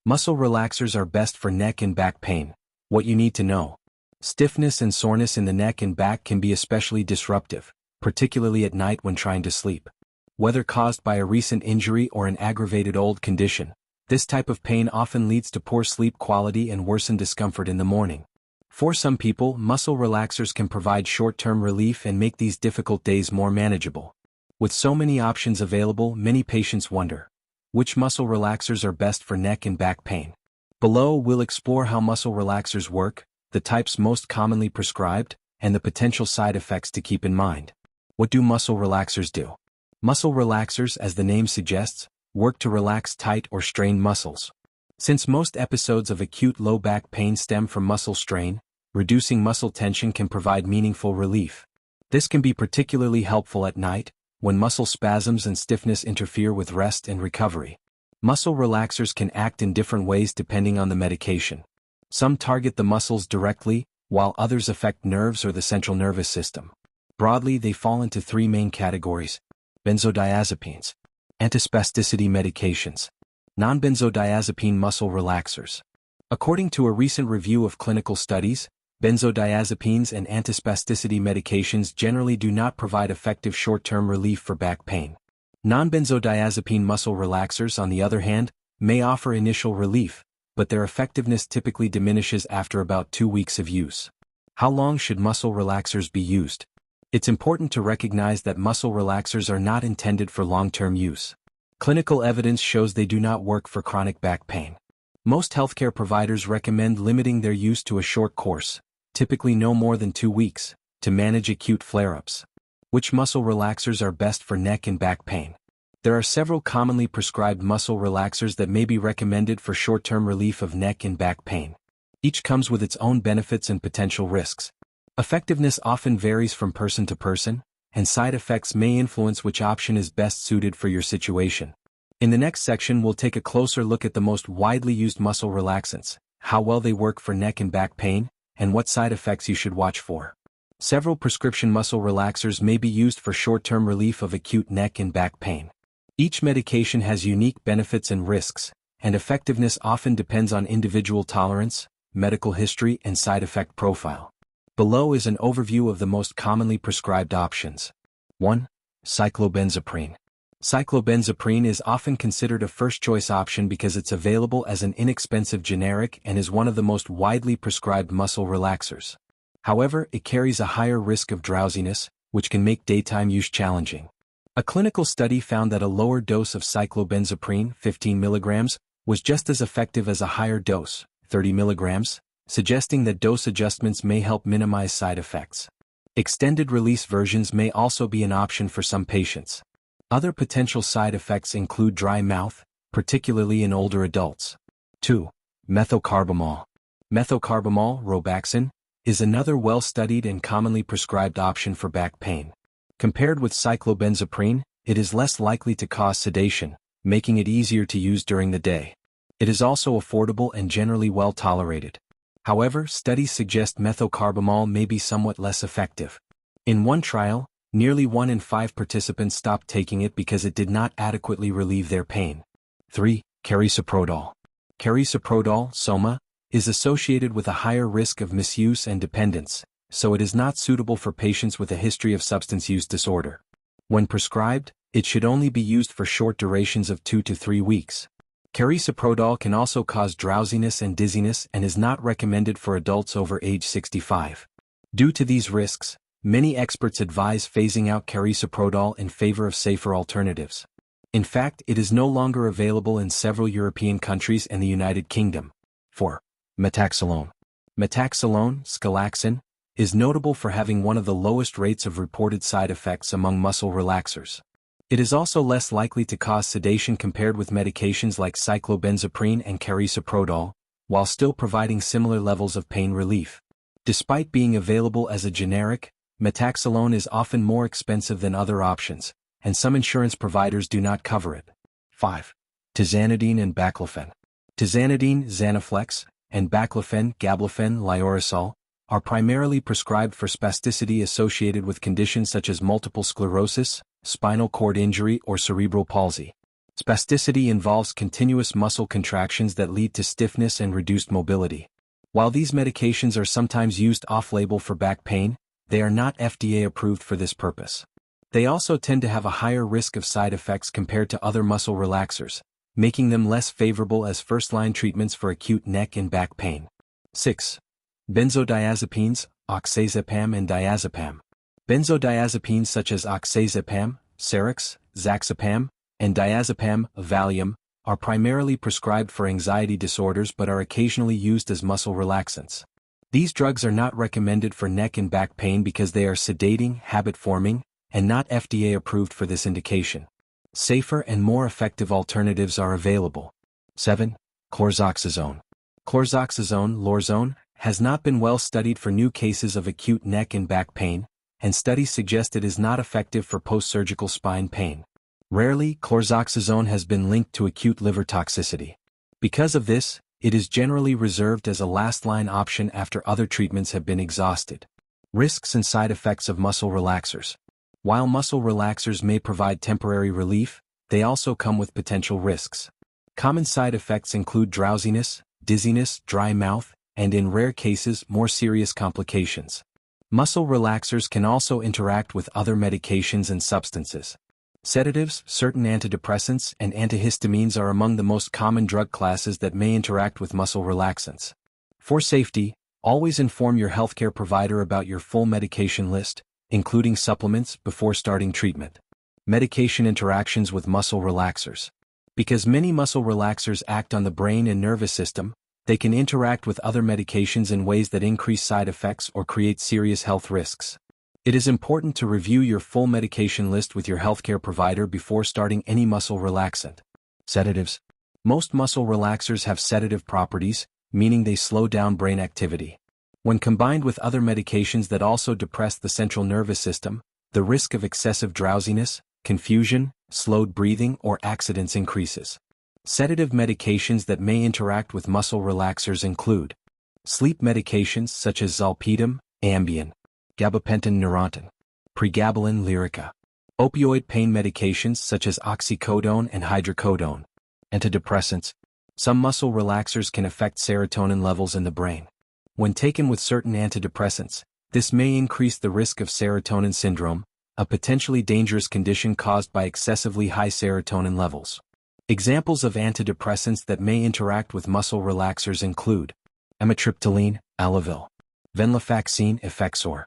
Muscle relaxers are best for neck and back pain. What you need to know. Stiffness and soreness in the neck and back can be especially disruptive, particularly at night when trying to sleep. Whether caused by a recent injury or an aggravated old condition, this type of pain often leads to poor sleep quality and worsened discomfort in the morning. For some people, muscle relaxers can provide short-term relief and make these difficult days more manageable. With so many options available, many patients wonder, which muscle relaxers are best for neck and back pain? Below, we'll explore how muscle relaxers work, the types most commonly prescribed, and the potential side effects to keep in mind. What do muscle relaxers do? Muscle relaxers, as the name suggests, work to relax tight or strained muscles. Since most episodes of acute low back pain stem from muscle strain, reducing muscle tension can provide meaningful relief. This can be particularly helpful at night, when muscle spasms and stiffness interfere with rest and recovery. Muscle relaxers can act in different ways depending on the medication. Some target the muscles directly, while others affect nerves or the central nervous system. Broadly, they fall into three main categories: benzodiazepines, antispasticity medications, non-benzodiazepine muscle relaxers. According to a recent review of clinical studies, benzodiazepines and antispasticity medications generally do not provide effective short-term relief for back pain. Non-benzodiazepine muscle relaxers, on the other hand, may offer initial relief, but their effectiveness typically diminishes after about 2 weeks of use. How long should muscle relaxers be used? It's important to recognize that muscle relaxers are not intended for long-term use. Clinical evidence shows they do not work for chronic back pain. Most healthcare providers recommend limiting their use to a short course, typically no more than 2 weeks, to manage acute flare-ups. Which muscle relaxers are best for neck and back pain? There are several commonly prescribed muscle relaxers that may be recommended for short-term relief of neck and back pain. Each comes with its own benefits and potential risks. Effectiveness often varies from person to person, and side effects may influence which option is best suited for your situation. In the next section, we'll take a closer look at the most widely used muscle relaxants, how well they work for neck and back pain, and what side effects you should watch for. Several prescription muscle relaxers may be used for short-term relief of acute neck and back pain. Each medication has unique benefits and risks, and effectiveness often depends on individual tolerance, medical history, and side effect profile. Below is an overview of the most commonly prescribed options. 1. Cyclobenzaprine. Cyclobenzaprine is often considered a first-choice option because it's available as an inexpensive generic and is one of the most widely prescribed muscle relaxers. However, it carries a higher risk of drowsiness, which can make daytime use challenging. A clinical study found that a lower dose of cyclobenzaprine, 15 mg, was just as effective as a higher dose, 30 mg, suggesting that dose adjustments may help minimize side effects. Extended-release versions may also be an option for some patients. Other potential side effects include dry mouth, particularly in older adults. 2. Methocarbamol. Methocarbamol, Robaxin, is another well-studied and commonly prescribed option for back pain. Compared with cyclobenzaprine, it is less likely to cause sedation, making it easier to use during the day. It is also affordable and generally well tolerated. However, studies suggest methocarbamol may be somewhat less effective. In one trial, nearly 1 in 5 participants stopped taking it because it did not adequately relieve their pain. 3. Carisoprodol. Carisoprodol, Soma, is associated with a higher risk of misuse and dependence, so it is not suitable for patients with a history of substance use disorder. When prescribed, it should only be used for short durations of 2 to 3 weeks. Carisoprodol can also cause drowsiness and dizziness and is not recommended for adults over age 65. Due to these risks, many experts advise phasing out carisoprodol in favor of safer alternatives. In fact, it is no longer available in several European countries and the United Kingdom. 4. Metaxalone. Metaxalone, Scalaxin, is notable for having one of the lowest rates of reported side effects among muscle relaxers. It is also less likely to cause sedation compared with medications like cyclobenzaprine and carisoprodol, while still providing similar levels of pain relief. Despite being available as a generic, metaxalone is often more expensive than other options, and some insurance providers do not cover it. 5. Tizanidine and baclofen. Tizanidine, Zanaflex, and baclofen, Gabapentin, Lioresal, are primarily prescribed for spasticity associated with conditions such as multiple sclerosis, spinal cord injury, or cerebral palsy. Spasticity involves continuous muscle contractions that lead to stiffness and reduced mobility. While these medications are sometimes used off-label for back pain, they are not FDA approved for this purpose. They also tend to have a higher risk of side effects compared to other muscle relaxers, making them less favorable as first-line treatments for acute neck and back pain. 6. Benzodiazepines, oxazepam and diazepam. Benzodiazepines such as oxazepam, Cerex, Zaxapam, and diazepam, Valium, are primarily prescribed for anxiety disorders but are occasionally used as muscle relaxants. These drugs are not recommended for neck and back pain because they are sedating, habit-forming, and not FDA approved for this indication. Safer and more effective alternatives are available. 7. Chlorzoxazone. Chlorzoxazone, Lorzone, has not been well studied for new cases of acute neck and back pain, and studies suggest it is not effective for post-surgical spine pain. Rarely, chlorzoxazone has been linked to acute liver toxicity. Because of this, it is generally reserved as a last-line option after other treatments have been exhausted. Risks and side effects of muscle relaxers. While muscle relaxers may provide temporary relief, they also come with potential risks. Common side effects include drowsiness, dizziness, dry mouth, and in rare cases, more serious complications. Muscle relaxers can also interact with other medications and substances. Sedatives, certain antidepressants, and antihistamines are among the most common drug classes that may interact with muscle relaxants. For safety, always inform your healthcare provider about your full medication list, including supplements, before starting treatment. Medication interactions with muscle relaxers. Because many muscle relaxers act on the brain and nervous system, they can interact with other medications in ways that increase side effects or create serious health risks. It is important to review your full medication list with your healthcare provider before starting any muscle relaxant. Sedatives. Most muscle relaxers have sedative properties, meaning they slow down brain activity. When combined with other medications that also depress the central nervous system, the risk of excessive drowsiness, confusion, slowed breathing, or accidents increases. Sedative medications that may interact with muscle relaxers include sleep medications such as zolpidem, Ambien, gabapentin, Neurontin, pregabalin, Lyrica, opioid pain medications such as oxycodone and hydrocodone, antidepressants. Some muscle relaxers can affect serotonin levels in the brain. When taken with certain antidepressants, this may increase the risk of serotonin syndrome, a potentially dangerous condition caused by excessively high serotonin levels. Examples of antidepressants that may interact with muscle relaxers include amitriptyline, Alavil, venlafaxine, Effexor,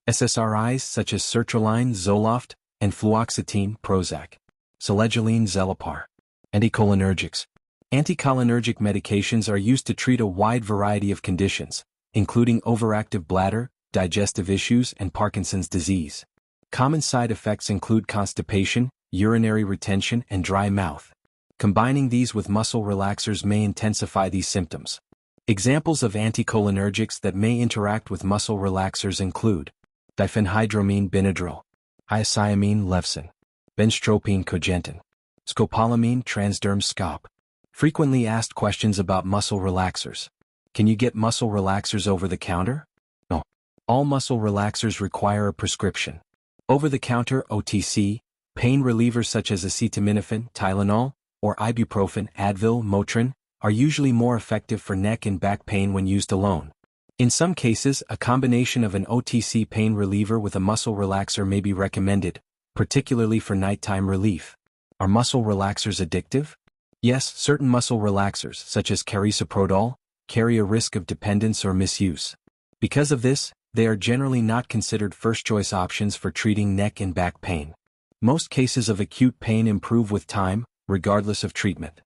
SSRIs such as sertraline, Zoloft, and fluoxetine, Prozac, selegiline, Zellopar. Anticholinergics. Anticholinergic medications are used to treat a wide variety of conditions, including overactive bladder, digestive issues, and Parkinson's disease. Common side effects include constipation, urinary retention, and dry mouth. Combining these with muscle relaxers may intensify these symptoms. Examples of anticholinergics that may interact with muscle relaxers include diphenhydramine, Benadryl, hyoscyamine, Levsin, benztropine, Cogentin, scopolamine, Transderm, Scop. Frequently asked questions about muscle relaxers. Can you get muscle relaxers over the counter? No. All muscle relaxers require a prescription. Over-the-counter (OTC) pain relievers such as acetaminophen, Tylenol, or ibuprofen, Advil, Motrin, are usually more effective for neck and back pain when used alone. In some cases, a combination of an OTC pain reliever with a muscle relaxer may be recommended, particularly for nighttime relief. Are muscle relaxers addictive? Yes, certain muscle relaxers, such as carisoprodol, carry a risk of dependence or misuse. Because of this, they are generally not considered first-choice options for treating neck and back pain. Most cases of acute pain improve with time, regardless of treatment.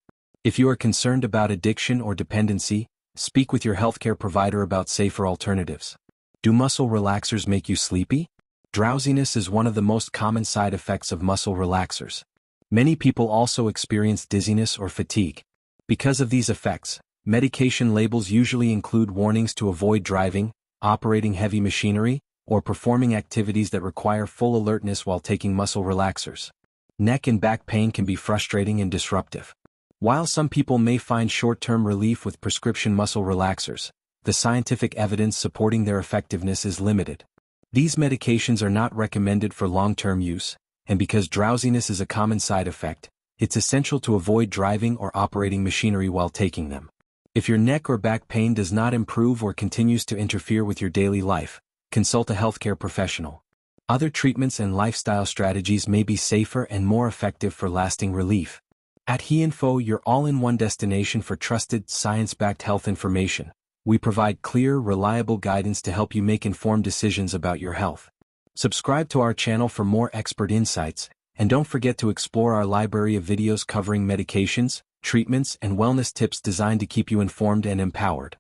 If you are concerned about addiction or dependency, speak with your healthcare provider about safer alternatives. Do muscle relaxers make you sleepy? Drowsiness is one of the most common side effects of muscle relaxers. Many people also experience dizziness or fatigue. Because of these effects, medication labels usually include warnings to avoid driving, operating heavy machinery, or performing activities that require full alertness while taking muscle relaxers. Neck and back pain can be frustrating and disruptive. While some people may find short-term relief with prescription muscle relaxers, the scientific evidence supporting their effectiveness is limited. These medications are not recommended for long-term use, and because drowsiness is a common side effect, It's essential to avoid driving or operating machinery while taking them. If your neck or back pain does not improve or continues to interfere with your daily life, consult a healthcare professional. Other treatments and lifestyle strategies may be safer and more effective for lasting relief. At HeInfo, your all-in-one destination for trusted, science-backed health information, we provide clear, reliable guidance to help you make informed decisions about your health. Subscribe to our channel for more expert insights, and don't forget to explore our library of videos covering medications, treatments, and wellness tips designed to keep you informed and empowered.